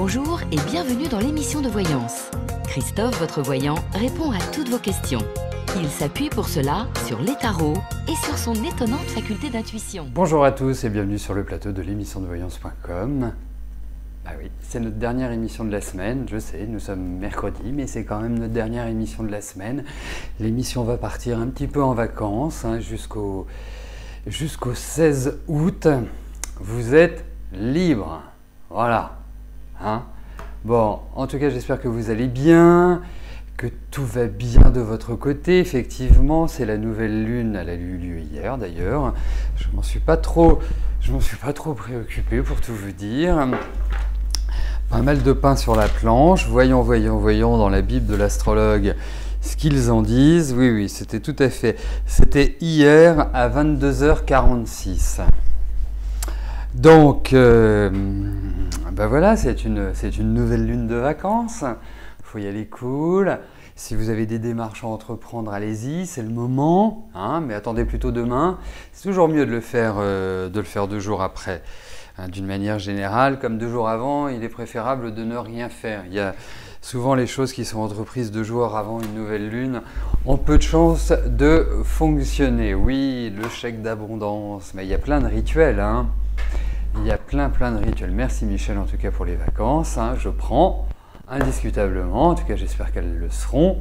Bonjour et bienvenue dans l'émission de voyance. Christophe, votre voyant, répond à toutes vos questions. Il s'appuie pour cela sur les tarots et sur son étonnante faculté d'intuition. Bonjour à tous et bienvenue sur le plateau de l'émission de voyance.com. Ah oui, c'est notre dernière émission de la semaine, je sais, nous sommes mercredi, mais c'est quand même notre dernière émission de la semaine. L'émission va partir un petit peu en vacances jusqu'au 16 août. Vous êtes libre, voilà. Bon, en tout cas, j'espère que vous allez bien, que tout va bien de votre côté. Effectivement, c'est la nouvelle lune, elle a eu lieu hier d'ailleurs. Je m'en suis pas trop préoccupé pour tout vous dire. Pas mal de pain sur la planche. Voyons dans la Bible de l'astrologue ce qu'ils en disent. Oui, c'était tout à fait. C'était hier à 22h46. Donc, voilà, c'est une nouvelle lune de vacances. Il faut y aller cool. Si vous avez des démarches à entreprendre, allez-y, c'est le moment. Mais attendez plutôt demain. C'est toujours mieux de le faire 2 jours après. D'une manière générale, comme 2 jours avant, il est préférable de ne rien faire. Il y a souvent les choses qui sont entreprises 2 jours avant une nouvelle lune ont peu de chances de fonctionner. Oui, le chèque d'abondance, mais il y a plein de rituels. Il y a plein de rituels. Merci Michel en tout cas pour les vacances. Je prends indiscutablement. En tout cas, j'espère qu'elles le seront.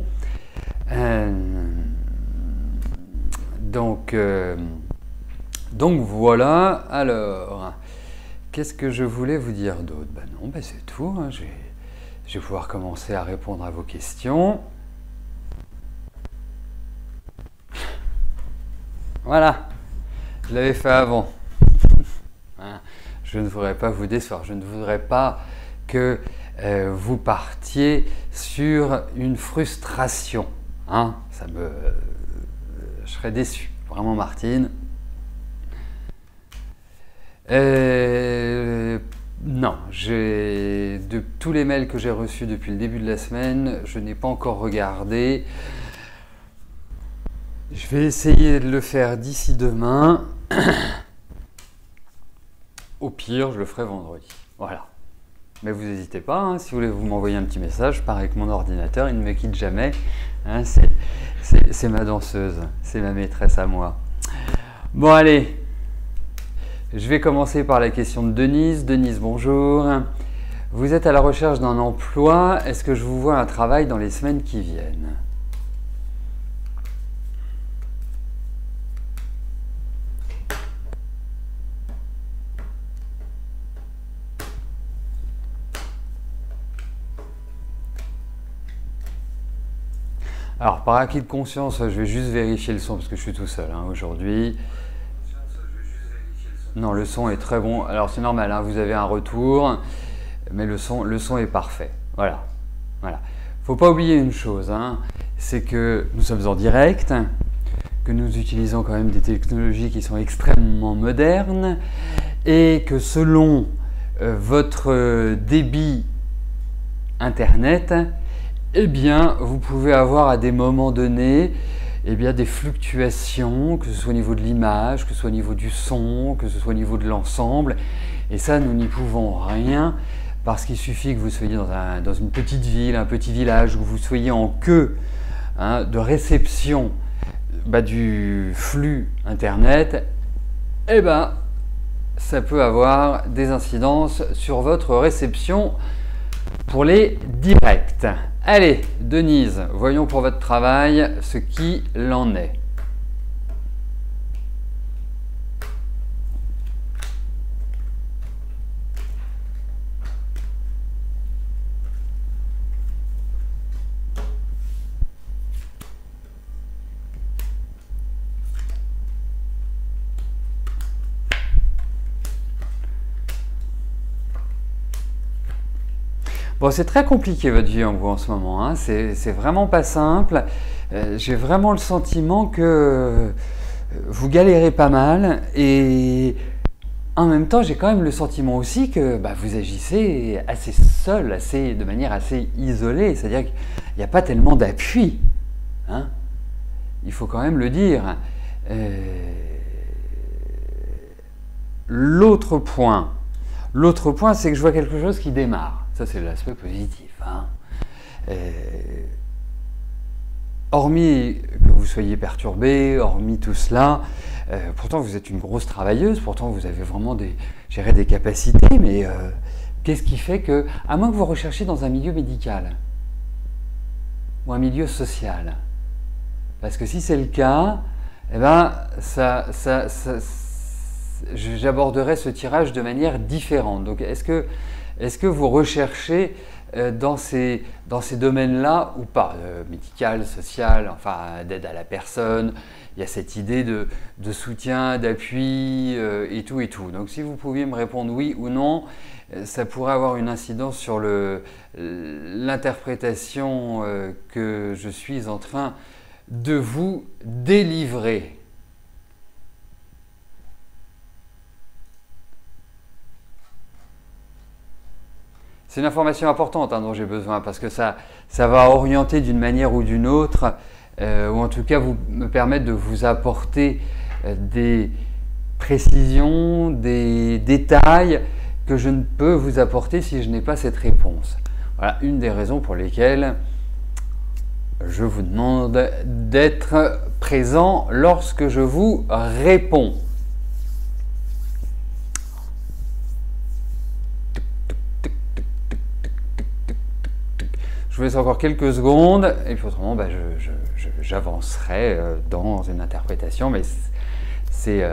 Donc voilà. Alors, qu'est-ce que je voulais vous dire d'autre? Non, c'est tout. Je vais pouvoir commencer à répondre à vos questions. Voilà. Je l'avais fait avant. Je ne voudrais pas vous décevoir, je ne voudrais pas que vous partiez sur une frustration. Je serais déçu, vraiment Martine. Non, de tous les mails que j'ai reçus depuis le début de la semaine, je n'ai pas encore regardé. Je vais essayer de le faire d'ici demain. Au pire, je le ferai vendredi. Voilà. Mais vous n'hésitez pas, si vous voulez vous m'envoyer un petit message, pareil que mon ordinateur, il ne me quitte jamais. C'est ma danseuse, c'est ma maîtresse à moi. Bon, allez. Je vais commencer par la question de Denise. Denise, bonjour. Vous êtes à la recherche d'un emploi. Est-ce que je vous vois un travail dans les semaines qui viennent ? Alors, par acquis de conscience, je vais juste vérifier le son parce que je suis tout seul aujourd'hui. Non, le son est très bon. Alors, c'est normal, vous avez un retour, mais le son est parfait. Voilà. Faut pas oublier une chose, c'est que nous sommes en direct, que nous utilisons quand même des technologies qui sont extrêmement modernes et que selon votre débit Internet, vous pouvez avoir à des moments donnés des fluctuations, que ce soit au niveau de l'image, que ce soit au niveau du son, que ce soit au niveau de l'ensemble. Et ça, nous n'y pouvons rien parce qu'il suffit que vous soyez dans une petite ville, un petit village, où vous soyez en queue de réception du flux Internet, ça peut avoir des incidences sur votre réception pour les directs. Allez, Denise, voyons pour votre travail ce qu'il en est. Bon, c'est très compliqué votre vie en ce moment, c'est vraiment pas simple. J'ai vraiment le sentiment que vous galérez pas mal et en même temps, j'ai quand même le sentiment aussi que vous agissez assez seul, de manière assez isolée, c'est-à-dire qu'il n'y a pas tellement d'appui. Il faut quand même le dire. L'autre point, c'est que je vois quelque chose qui démarre. Ça, c'est l'aspect positif. Hein. Hormis que vous soyez perturbé, hormis tout cela, pourtant vous êtes une grosse travailleuse, pourtant vous avez vraiment des capacités, mais qu'est-ce qui fait que, à moins que vous recherchiez dans un milieu médical ou un milieu social, parce que si c'est le cas, eh ben, j'aborderai ce tirage de manière différente. Donc est-ce que vous recherchez dans ces domaines-là ou pas, médical, social, enfin d'aide à la personne, il y a cette idée de soutien, d'appui et tout et tout. Donc si vous pouviez me répondre oui ou non, ça pourrait avoir une incidence sur l'interprétation que je suis en train de vous délivrer. C'est une information importante dont j'ai besoin parce que ça va orienter d'une manière ou d'une autre, ou en tout cas me permettre de vous apporter des précisions, des détails que je ne peux vous apporter si je n'ai pas cette réponse. Voilà une des raisons pour lesquelles je vous demande d'être présent lorsque je vous réponds. Je vous laisse encore quelques secondes et puis autrement j'avancerai dans une interprétation, mais c'est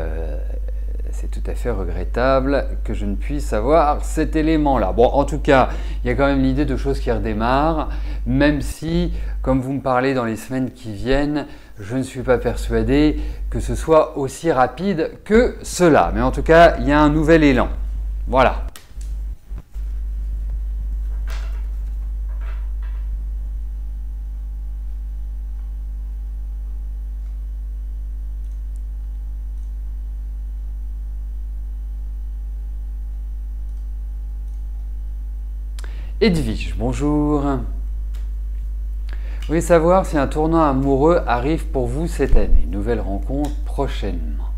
tout à fait regrettable que je ne puisse avoir cet élément-là. Bon, en tout cas, il y a quand même l'idée de choses qui redémarrent, même si, comme vous me parlez dans les semaines qui viennent, je ne suis pas persuadé que ce soit aussi rapide que cela. Mais en tout cas, il y a un nouvel élan. Voilà. Edwige, bonjour. Vous voulez savoir si un tournant amoureux arrive pour vous cette année? Nouvelle rencontre prochainement.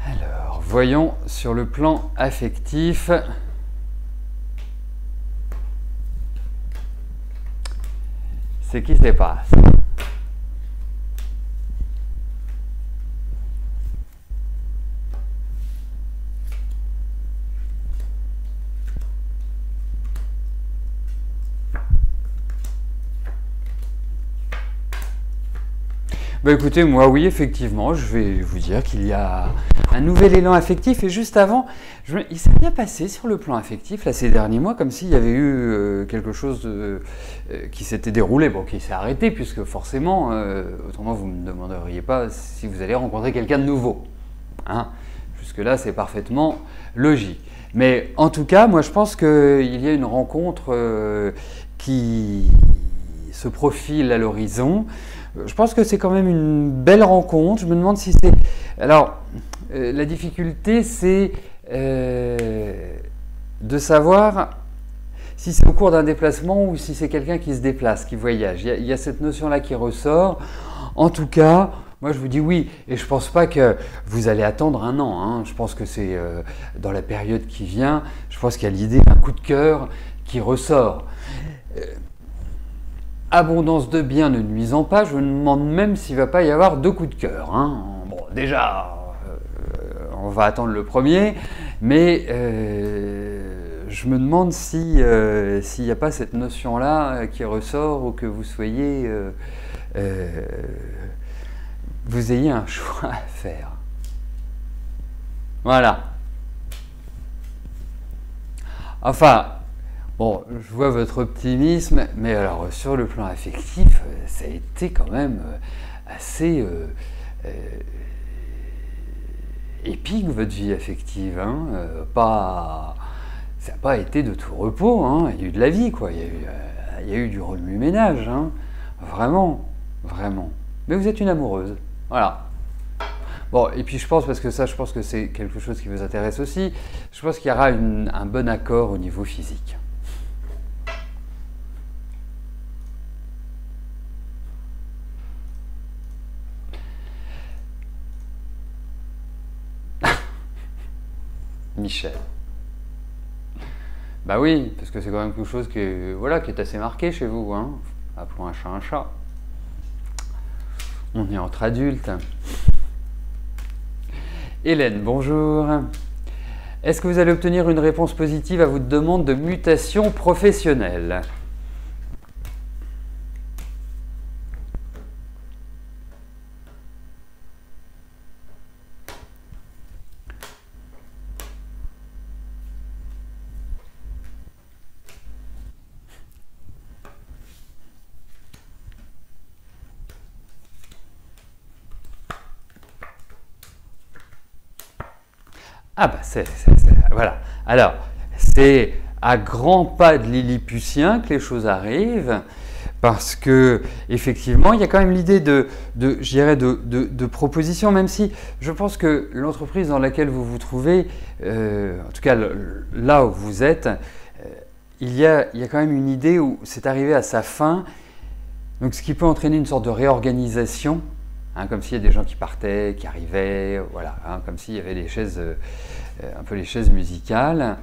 Alors, voyons sur le plan affectif. C'est qui se passe? Bah écoutez, moi oui, effectivement, je vais vous dire qu'il y a un nouvel élan affectif et juste avant, il s'est bien passé sur le plan affectif là, ces derniers mois, comme s'il y avait eu quelque chose qui s'était déroulé, bon, qui s'est arrêté, puisque forcément, autrement vous ne me demanderiez pas si vous allez rencontrer quelqu'un de nouveau. Hein. Jusque-là, c'est parfaitement logique. Mais en tout cas, moi je pense qu'il y a une rencontre qui se profile à l'horizon. Je pense que c'est quand même une belle rencontre. Je me demande si c'est... Alors, la difficulté, c'est de savoir si c'est au cours d'un déplacement ou si c'est quelqu'un qui se déplace, qui voyage. Il y a cette notion-là qui ressort. En tout cas, moi, je vous dis oui. Et je ne pense pas que vous allez attendre un an. Hein. Je pense que c'est dans la période qui vient. Je pense qu'il y a l'idée d'un coup de cœur qui ressort. Abondance de biens ne nuisant pas, je me demande même s'il ne va pas y avoir deux coups de cœur. Hein. Bon, déjà, on va attendre le premier, mais je me demande s'il n'y a pas cette notion-là qui ressort ou que vous soyez, vous ayez un choix à faire. Voilà. Enfin, bon, je vois votre optimisme, mais alors sur le plan affectif, ça a été quand même assez épique votre vie affective. Hein. Ça n'a pas été de tout repos. Hein. Il y a eu de la vie, quoi. Il y a eu du remue-ménage. Hein. Vraiment, vraiment. Mais vous êtes une amoureuse. Voilà. Bon, et puis je pense, parce que ça, je pense que c'est quelque chose qui vous intéresse aussi, je pense qu'il y aura un bon accord au niveau physique. Michel. Bah oui, parce que c'est quand même quelque chose qui est, voilà, qui est assez marqué chez vous, hein. Appelons un chat un chat. On est entre adultes. Hélène, bonjour. Est-ce que vous allez obtenir une réponse positive à votre demande de mutation professionnelle? Ah bah voilà. Alors, c'est à grands pas de Lilliputien que les choses arrivent, parce que effectivement, il y a quand même l'idée je dirais de proposition, même si je pense que l'entreprise dans laquelle vous vous trouvez, en tout cas là où vous êtes, il y a quand même une idée où c'est arrivé à sa fin, donc ce qui peut entraîner une sorte de réorganisation. Hein, comme s'il y a des gens qui partaient, qui arrivaient, voilà, hein, comme s'il y avait les chaises, un peu les chaises musicales.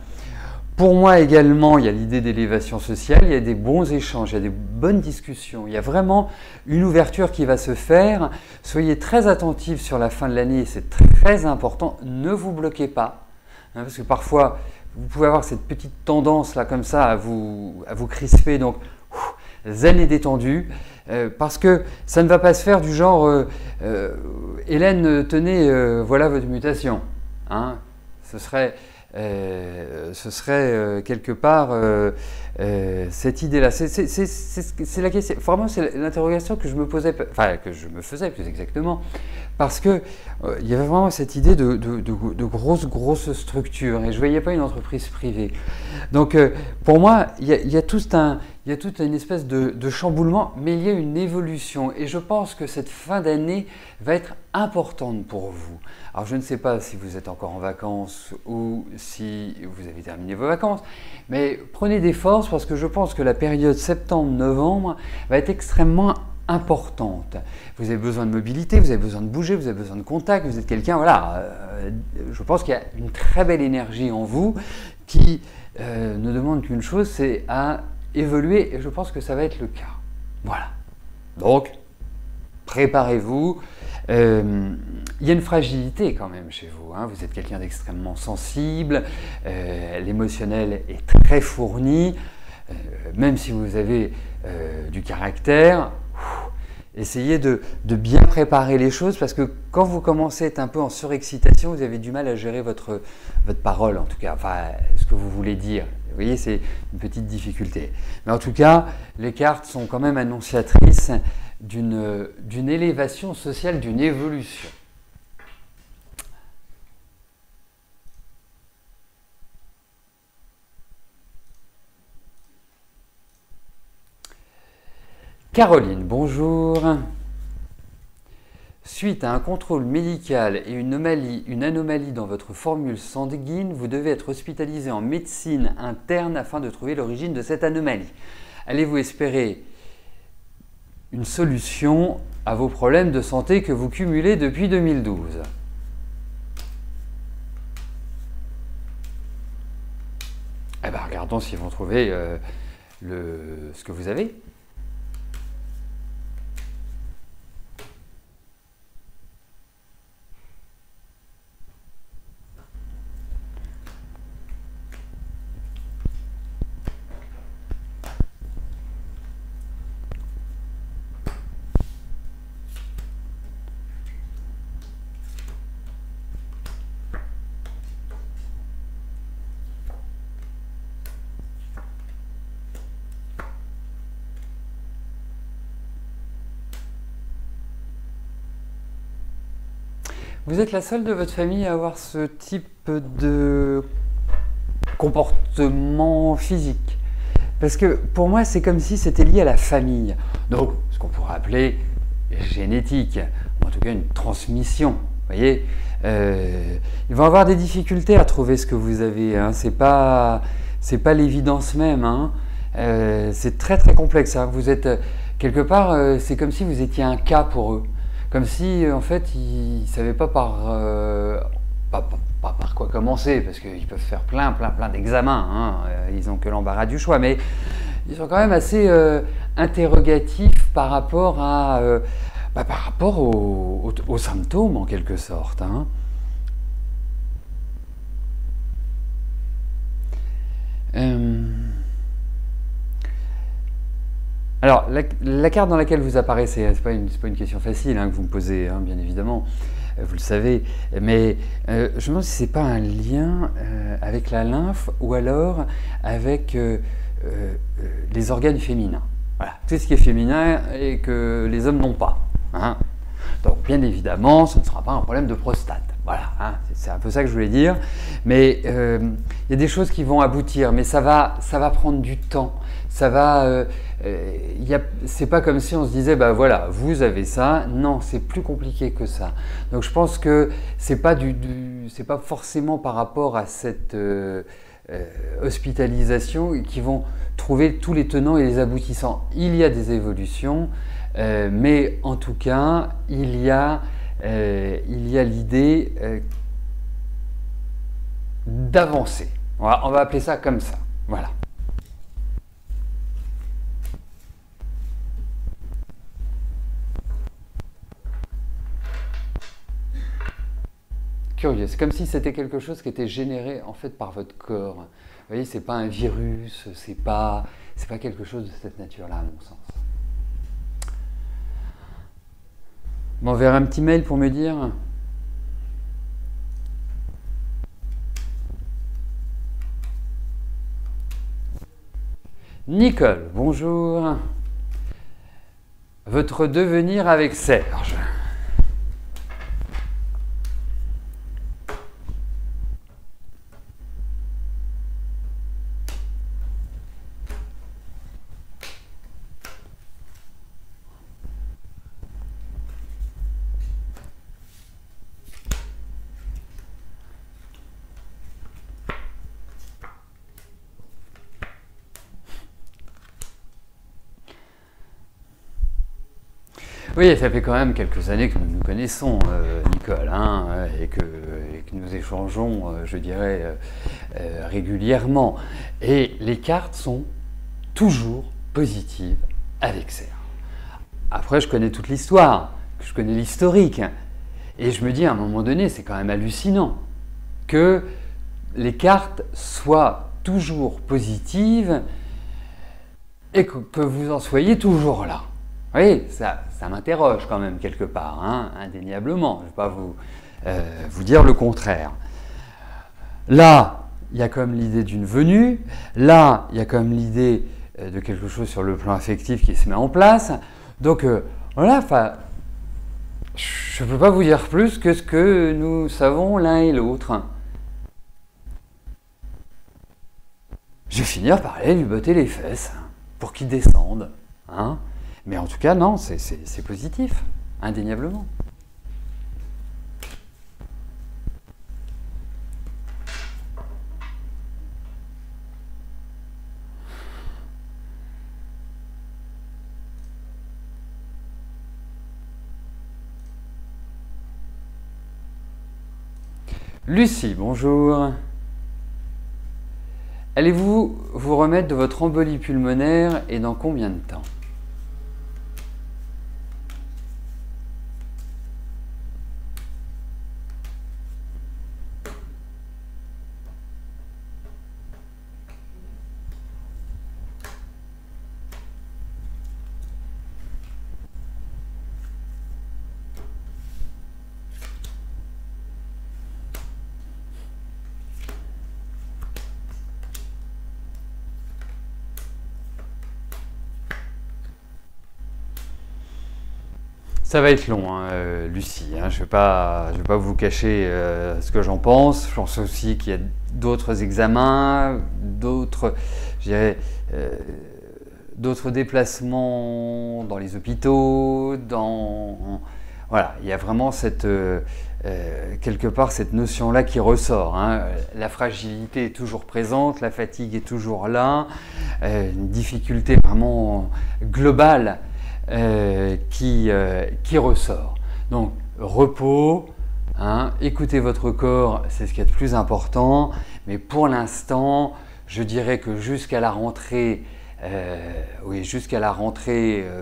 Pour moi également, il y a l'idée d'élévation sociale, il y a des bons échanges, il y a des bonnes discussions, il y a vraiment une ouverture qui va se faire. Soyez très attentifs sur la fin de l'année, c'est très important, ne vous bloquez pas, hein, parce que parfois, vous pouvez avoir cette petite tendance là comme ça à vous crisper, donc zen et détendu. Parce que ça ne va pas se faire du genre Hélène, tenez, voilà votre mutation. Hein, ce serait quelque part cette idée-là. C'est la question. Vraiment, c'est l'interrogation que je me posais, enfin que je me faisais plus exactement, parce que il y avait vraiment cette idée de grosses structures et je ne voyais pas une entreprise privée. Donc pour moi, il y a toute une espèce de chamboulement, mais il y a une évolution. Et je pense que cette fin d'année va être importante pour vous. Alors je ne sais pas si vous êtes encore en vacances ou si vous avez terminé vos vacances, mais prenez des forces parce que je pense que la période septembre-novembre va être extrêmement importante. Vous avez besoin de mobilité, vous avez besoin de bouger, vous avez besoin de contact, vous êtes quelqu'un, voilà, je pense qu'il y a une très belle énergie en vous qui ne demande qu'une chose, c'est à évoluer et je pense que ça va être le cas. Voilà. Donc, préparez-vous. Il y a une fragilité quand même chez vous. Hein. Vous êtes quelqu'un d'extrêmement sensible, l'émotionnel est très fourni, même si vous avez du caractère. Essayez de bien préparer les choses parce que quand vous commencez à être un peu en surexcitation, vous avez du mal à gérer votre parole, en tout cas, enfin, ce que vous voulez dire. Vous voyez, c'est une petite difficulté. Mais en tout cas, les cartes sont quand même annonciatrices d'une élévation sociale, d'une évolution. Caroline, bonjour. Suite à un contrôle médical et une anomalie dans votre formule sanguine, vous devez être hospitalisé en médecine interne afin de trouver l'origine de cette anomalie. Allez-vous espérer une solution à vos problèmes de santé que vous cumulez depuis 2012? Eh bien, regardons s'ils vont trouver ce que vous avez. Vous êtes la seule de votre famille à avoir ce type de comportement physique. Parce que pour moi, c'est comme si c'était lié à la famille. Donc, ce qu'on pourrait appeler génétique, ou en tout cas une transmission. Vous voyez, ils vont avoir des difficultés à trouver ce que vous avez. Hein. C'est pas l'évidence même. Hein. C'est très complexe. Hein. Vous êtes quelque part, c'est comme si vous étiez un cas pour eux. Comme si, en fait, ils ne savaient pas par pas par quoi commencer, parce qu'ils peuvent faire plein d'examens, hein, ils n'ont que l'embarras du choix, mais ils sont quand même assez interrogatifs par rapport aux symptômes, en quelque sorte. Hein. Alors, la carte dans laquelle vous apparaissez, c'est pas une question facile hein, que vous me posez, hein, bien évidemment, vous le savez, mais je me demande si c'est pas un lien avec la lymphe ou alors avec les organes féminins. Voilà, tout ce qui est féminin et que les hommes n'ont pas. Hein. Donc, bien évidemment, ce ne sera pas un problème de prostate. Voilà, hein, c'est un peu ça que je voulais dire. Mais il y a des choses qui vont aboutir, mais ça va prendre du temps. Ça va, c'est pas comme si on se disait, bah voilà, vous avez ça. Non, c'est plus compliqué que ça. Donc je pense que c'est pas c'est pas forcément par rapport à cette hospitalisation qui vont trouver tous les tenants et les aboutissants. Il y a des évolutions, mais en tout cas, il y a l'idée d'avancer. On va appeler ça comme ça. Voilà. Curieux, c'est comme si c'était quelque chose qui était généré en fait par votre corps. Vous voyez, c'est pas un virus, c'est pas quelque chose de cette nature-là, à mon sens. M'enverrez un petit mail pour me dire. Nicole, bonjour. Votre devenir avec Serge. Oui, ça fait quand même quelques années que nous nous connaissons, Nicole, hein, et que nous échangeons, je dirais, régulièrement. Et les cartes sont toujours positives avec Serge. Après, je connais toute l'histoire, je connais l'historique, et je me dis à un moment donné, c'est quand même hallucinant que les cartes soient toujours positives et que vous en soyez toujours là. Oui, ça m'interroge quand même quelque part, hein, indéniablement. Je ne vais pas vous dire le contraire. Là, il y a comme l'idée d'une venue. Là, il y a comme l'idée de quelque chose sur le plan affectif qui se met en place. Donc, voilà, je ne peux pas vous dire plus que ce que nous savons l'un et l'autre. Je vais finir par aller lui botter les fesses pour qu'il descende, hein. Mais en tout cas, non, c'est positif, indéniablement. Lucie, bonjour. Allez-vous vous remettre de votre embolie pulmonaire et dans combien de temps ? Ça va être long, hein, Lucie. Hein, je ne vais pas vous cacher ce que j'en pense. Je pense aussi qu'il y a d'autres examens, d'autres déplacements dans les hôpitaux. Voilà, il y a vraiment quelque part cette notion-là qui ressort. Hein. La fragilité est toujours présente, la fatigue est toujours là, une difficulté vraiment globale. Qui ressort. Donc repos, hein. Écoutez votre corps, c'est ce qui est le plus important. Mais pour l'instant, je dirais que jusqu'à la rentrée,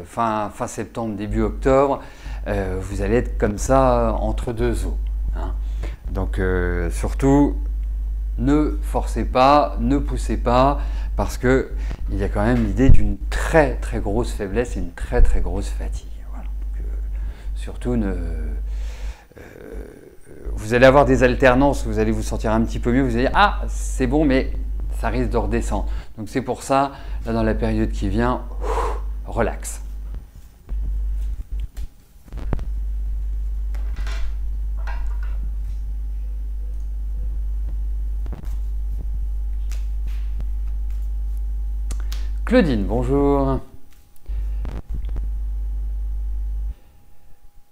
fin septembre, début octobre, vous allez être comme ça entre deux eaux, hein. Donc surtout, ne forcez pas, ne poussez pas, parce qu'il y a quand même l'idée d'une très très grosse faiblesse et une très très grosse fatigue. Voilà. Donc, surtout, vous allez avoir des alternances, vous allez vous sentir un petit peu mieux, vous allez dire « Ah, c'est bon, mais ça risque de redescendre. » Donc c'est pour ça, là dans la période qui vient, relax. Claudine, bonjour.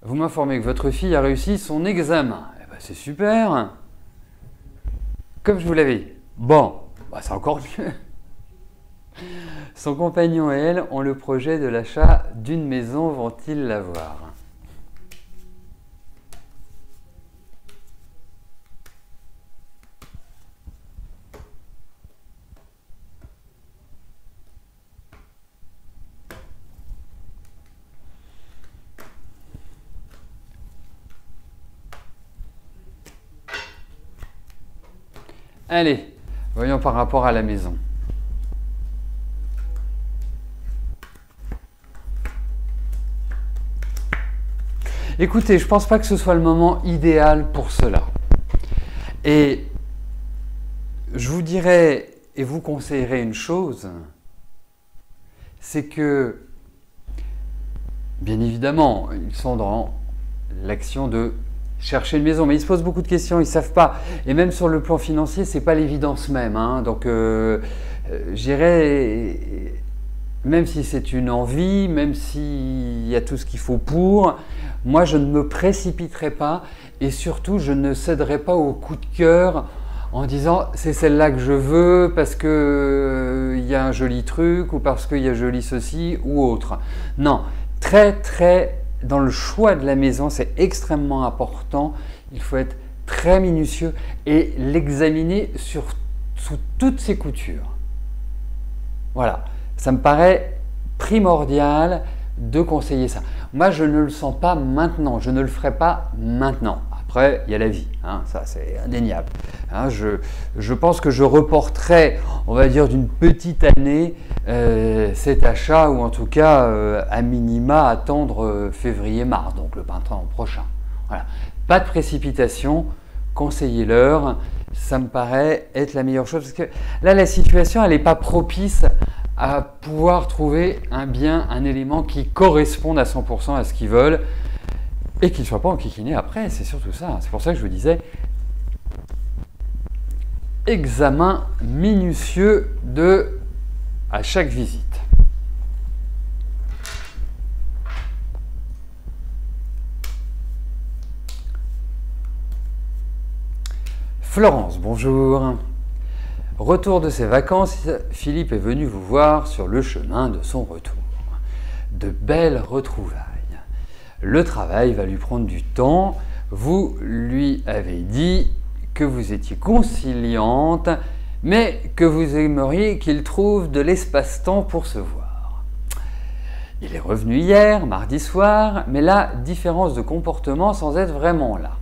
Vous m'informez que votre fille a réussi son examen. Eh ben, c'est super. Comme je vous l'avais dit. Bon, bah, c'est encore mieux. Son compagnon et elle ont le projet de l'achat d'une maison. Vont-ils l'avoir? Allez, voyons par rapport à la maison. Écoutez, je ne pense pas que ce soit le moment idéal pour cela. Et je vous dirais et vous conseillerais une chose, c'est que, bien évidemment, ils sont dans l'action de chercher une maison, mais ils se posent beaucoup de questions, ils ne savent pas. Et même sur le plan financier, ce n'est pas l'évidence même, hein. Donc, j'irais, même si c'est une envie, même s'il y a tout ce qu'il faut pour, moi, je ne me précipiterai pas et surtout, je ne céderai pas au coup de cœur en disant « c'est celle-là que je veux parce qu'il y a un joli truc ou parce qu'il y a joli ceci ou autre ». Non, dans le choix de la maison, c'est extrêmement important. Il faut être très minutieux et l'examiner sous toutes ses coutures. Voilà, ça me paraît primordial de conseiller ça. Moi, je ne le sens pas maintenant, je ne le ferai pas maintenant. Après, il y a la vie, hein, ça c'est indéniable. Hein, je pense que je reporterai, on va dire d'une petite année, cet achat, ou en tout cas, à minima, attendre février-mars, donc le printemps prochain. Voilà. Pas de précipitation, conseillez-leur, ça me paraît être la meilleure chose, parce que là, la situation, elle n'est pas propice à pouvoir trouver un bien, un élément qui corresponde à 100% à ce qu'ils veulent, et qu'ils ne soient pas enquiquinés après, c'est surtout ça. C'est pour ça que je vous disais, examen minutieux à chaque visite. Florence, bonjour. Retour de ses vacances, Philippe est venu vous voir sur le chemin de son retour. De belles retrouvailles. Le travail va lui prendre du temps. Vous lui avez dit que vous étiez conciliante, mais que vous aimeriez qu'il trouve de l'espace-temps pour se voir. Il est revenu hier, mardi soir, mais là, différence de comportement sans être vraiment là.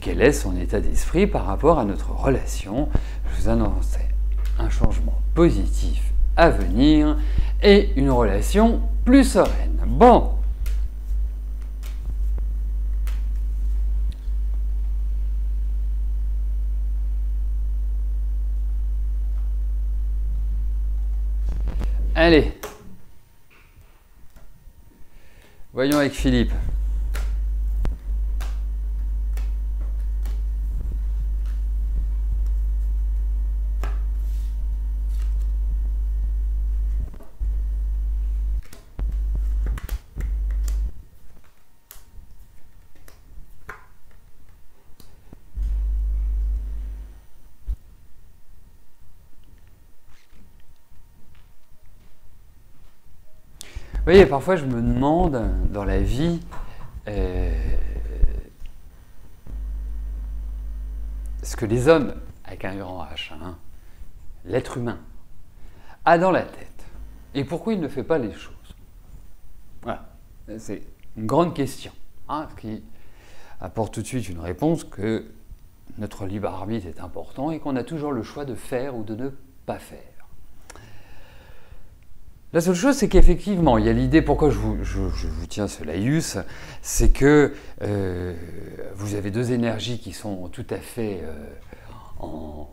Quel est son état d'esprit par rapport à notre relation? Je vous annonçais un changement positif à venir et une relation plus sereine. Bon. Allez, voyons avec Philippe. Vous voyez, parfois je me demande dans la vie, que les hommes, avec un grand H, hein, l'être humain, a dans la tête et pourquoi il ne fait pas les choses. Voilà, c'est une grande question hein, qui apporte tout de suite une réponse que notre libre arbitre est important et qu'on a toujours le choix de faire ou de ne pas faire. La seule chose, c'est qu'effectivement, il y a l'idée, pourquoi je vous tiens ce laïus, c'est que vous avez deux énergies qui sont tout à fait en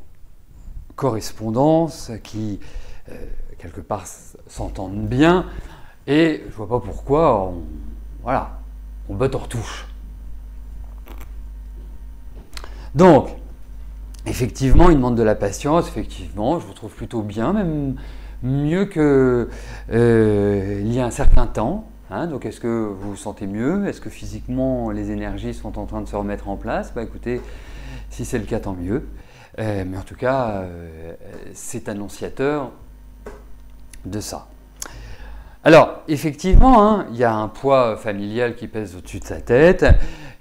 correspondance, qui quelque part s'entendent bien, et je ne vois pas pourquoi on botte en retouche. Donc, effectivement, il demande de la patience, effectivement, je vous trouve plutôt bien, même mieux qu'il y a un certain temps. Hein, donc, est-ce que vous vous sentez mieux? Est-ce que physiquement, les énergies sont en train de se remettre en place? Bah, écoutez, si c'est le cas, tant mieux. Mais en tout cas, c'est annonciateur de ça. Alors, effectivement, hein, il y a un poids familial qui pèse au-dessus de sa tête.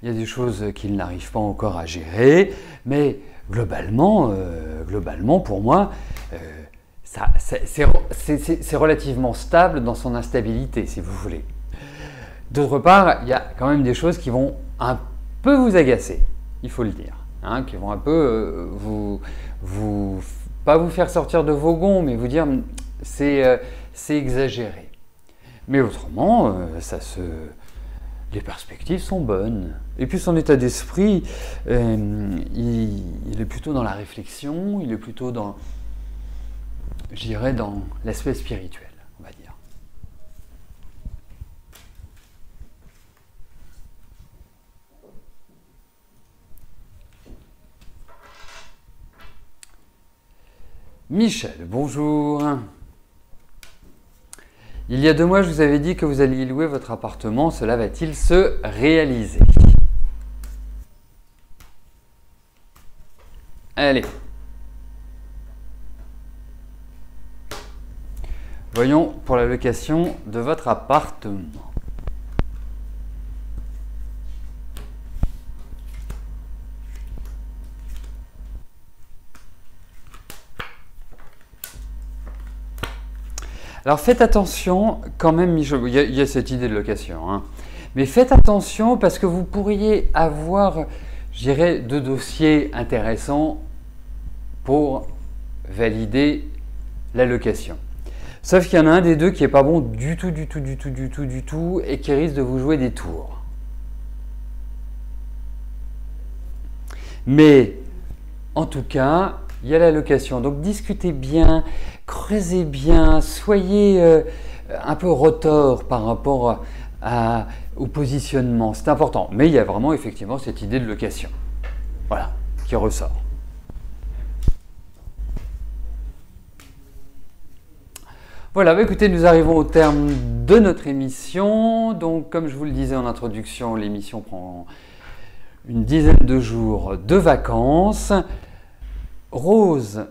Il y a des choses qu'il n'arrive pas encore à gérer. Mais globalement, pour moi, c'est relativement stable dans son instabilité, si vous voulez. D'autre part, il y a quand même des choses qui vont un peu vous agacer, il faut le dire, hein, qui vont un peu pas vous faire sortir de vos gonds, mais vous dire c'est exagéré. Mais autrement, les perspectives sont bonnes. Et puis son état d'esprit, il est plutôt dans la réflexion, il est plutôt dans, je dirais, dans l'aspect spirituel, on va dire. Michel, bonjour. Il y a 2 mois, je vous avais dit que vous alliez louer votre appartement. Cela va-t-il se réaliser? Allez. Voyons pour la location de votre appartement. Alors faites attention quand même, il y a cette idée de location, hein. Mais faites attention parce que vous pourriez avoir, je dirais, 2 dossiers intéressants pour valider la location. Sauf qu'il y en a un des deux qui n'est pas bon du tout et qui risque de vous jouer des tours. Mais en tout cas, il y a la location. Donc discutez bien, creusez bien, soyez un peu rotor par rapport au positionnement. C'est important. Mais il y a vraiment effectivement cette idée de location. Voilà, qui ressort. Voilà, bah écoutez, nous arrivons au terme de notre émission. Donc, comme je vous le disais en introduction, l'émission prend une dizaine de jours de vacances. Rose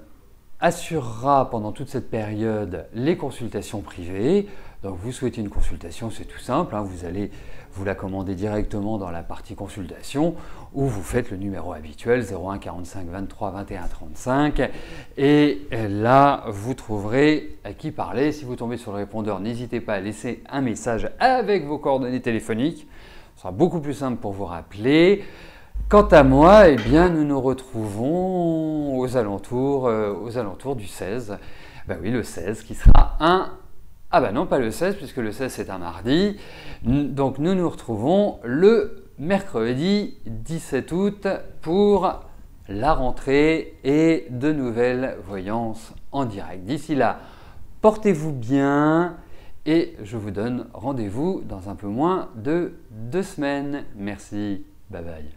assurera pendant toute cette période les consultations privées. Donc, vous souhaitez une consultation, c'est tout simple, hein, vous allez vous la commander directement dans la partie consultation ou vous faites le numéro habituel 01 45 23 21 35 et là vous trouverez à qui parler. Si vous tombez sur le répondeur, n'hésitez pas à laisser un message avec vos coordonnées téléphoniques, ce sera beaucoup plus simple pour vous rappeler. Quant à moi, eh bien, nous nous retrouvons aux alentours du 16. Ben oui, le 16 qui sera un... Ah ben non, pas le 16, puisque le 16 c'est un mardi. Donc nous nous retrouvons le mercredi 17 août pour la rentrée et de nouvelles voyances en direct. D'ici là, portez-vous bien et je vous donne rendez-vous dans un peu moins de 2 semaines. Merci, bye bye.